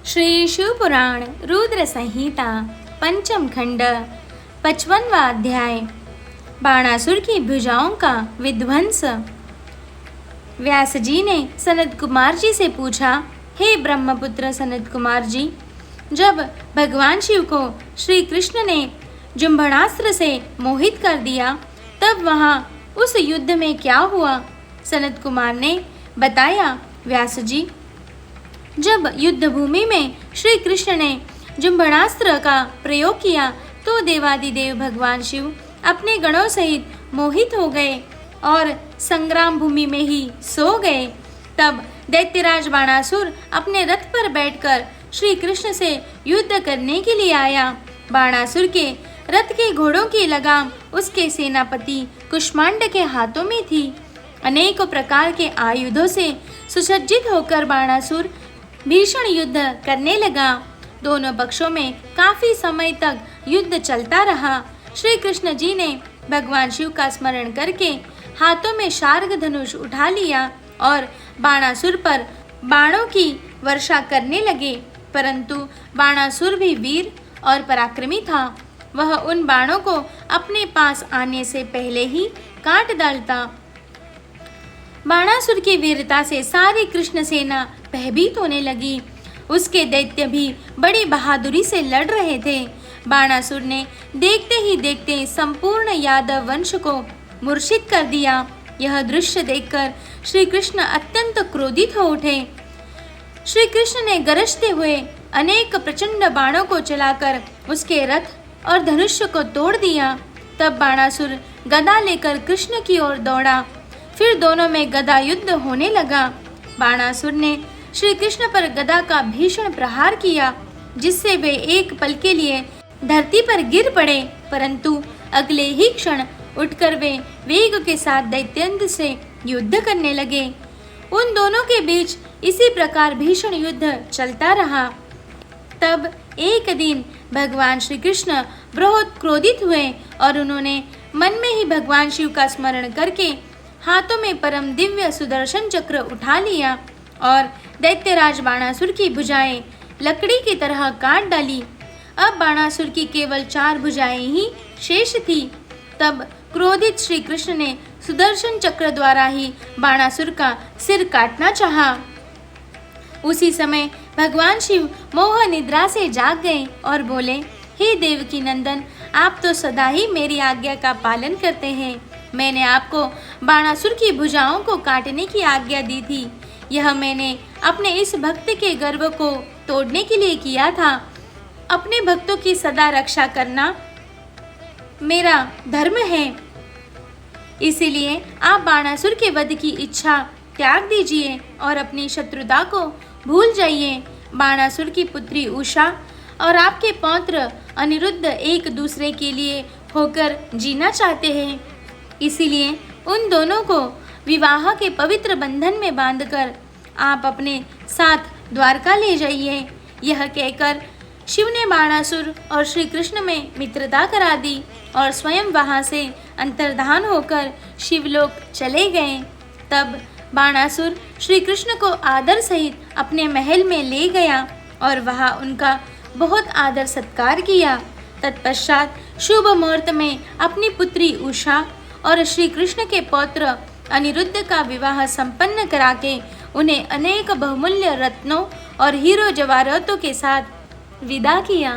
श्री शिवपुराण रुद्र संहिता पंचम खंड 55वां अध्याय। बाणासुर की भुजाओं का विध्वंस। व्यास जी ने सनत कुमार जी से पूछा, हे ब्रह्मपुत्र सनत कुमार जी, जब भगवान शिव को श्री कृष्ण ने जुम्भणास्त्र से मोहित कर दिया तब वहाँ उस युद्ध में क्या हुआ? सनत कुमार ने बताया, व्यास जी, जब युद्ध भूमि में श्री कृष्ण ने जुम्भणास्त्र का प्रयोग किया तो देवादिदेव भगवान शिव अपने गणों सहित मोहित हो गए और संग्राम भूमि में ही सो गए। तब दैत्यराज बाणासुर अपने रथ पर बैठकर श्री कृष्ण से युद्ध करने के लिए आया। बाणासुर के रथ के घोड़ों की लगाम उसके सेनापति कुष्मांड के हाथों में थी। अनेकों प्रकार के आयुधों से सुसज्जित होकर बाणासुर भीषण युद्ध करने लगा। दोनों पक्षों में काफी समय तक युद्ध चलता रहा। श्री कृष्ण जी ने भगवान शिव का स्मरण करके हाथों में शार्ग धनुष उठा लिया और बाणासुर पर बाणों की वर्षा करने लगे, परंतु बाणासुर भी वीर और पराक्रमी था। वह उन बाणों को अपने पास आने से पहले ही काट डालता। बाणासुर की वीरता से सारी कृष्ण सेना भयभीत होने लगी। उसके दैत्य भी बड़ी बहादुरी से लड़ रहे थे। बाणासुर ने देखते ही देखते संपूर्ण यादव वंश को मूर्छित कर दिया। यह दृश्य देखकर श्री कृष्ण अत्यंत क्रोधित हो उठे। श्री कृष्ण ने गरजते हुए अनेक प्रचंड बाणों को चलाकर उसके रथ और धनुष्य को तोड़ दिया। तब बाणासुर गदा लेकर कृष्ण की ओर दौड़ा। फिर दोनों में गदा युद्ध होने लगा। बाणासुर ने श्री कृष्ण पर गदा का भीषण प्रहार किया, जिससे वे एक पल के लिए धरती पर गिर पड़े, परंतु अगले ही क्षण उठकर वे वेग के साथ दैत्यंत से युद्ध करने लगे। उन दोनों के बीच इसी प्रकार भीषण युद्ध चलता रहा। तब एक दिन भगवान श्री कृष्ण बहुत क्रोधित हुए और उन्होंने मन में ही भगवान शिव का स्मरण करके हाथों में परम दिव्य सुदर्शन चक्र उठा लिया और दैत्यराज बाणासुर की भुजाएं लकड़ी की तरह काट डाली। अब बाणासुर की केवल 4 भुजाएं ही शेष थी। तब क्रोधित श्री कृष्ण ने सुदर्शन चक्र द्वारा ही बाणासुर का सिर काटना चाहा। उसी समय भगवान शिव मोह निद्रा से जाग गए और बोले, हे देवकी नंदन, आप तो सदा ही मेरी आज्ञा का पालन करते हैं। मैंने आपको बाणासुर की भुजाओं को काटने की आज्ञा दी थी। यह मैंने अपने इस भक्त के गर्व को तोड़ने के लिए किया था। अपने भक्तों की सदा रक्षा करना मेरा धर्म है। इसीलिए आप बाणासुर के वध की इच्छा त्याग दीजिए और अपनी शत्रुता को भूल जाइए। बाणासुर की पुत्री उषा और आपके पौत्र अनिरुद्ध एक दूसरे के लिए होकर जीना चाहते हैं। इसीलिए उन दोनों को विवाह के पवित्र बंधन में बांधकर आप अपने साथ द्वारका ले जाइए। यह कहकर शिव ने बाणासुर और श्री कृष्ण में मित्रता करा दी और स्वयं वहां से अंतर्धान होकर शिवलोक चले गए। तब बाणासुर श्री कृष्ण को आदर सहित अपने महल में ले गया और वहां उनका बहुत आदर सत्कार किया। तत्पश्चात शुभ मुहूर्त में अपनी पुत्री उषा और श्री कृष्ण के पौत्र अनिरुद्ध का विवाह संपन्न कराके उन्हें अनेक बहुमूल्य रत्नों और हीरो जवाहरातों के साथ विदा किया।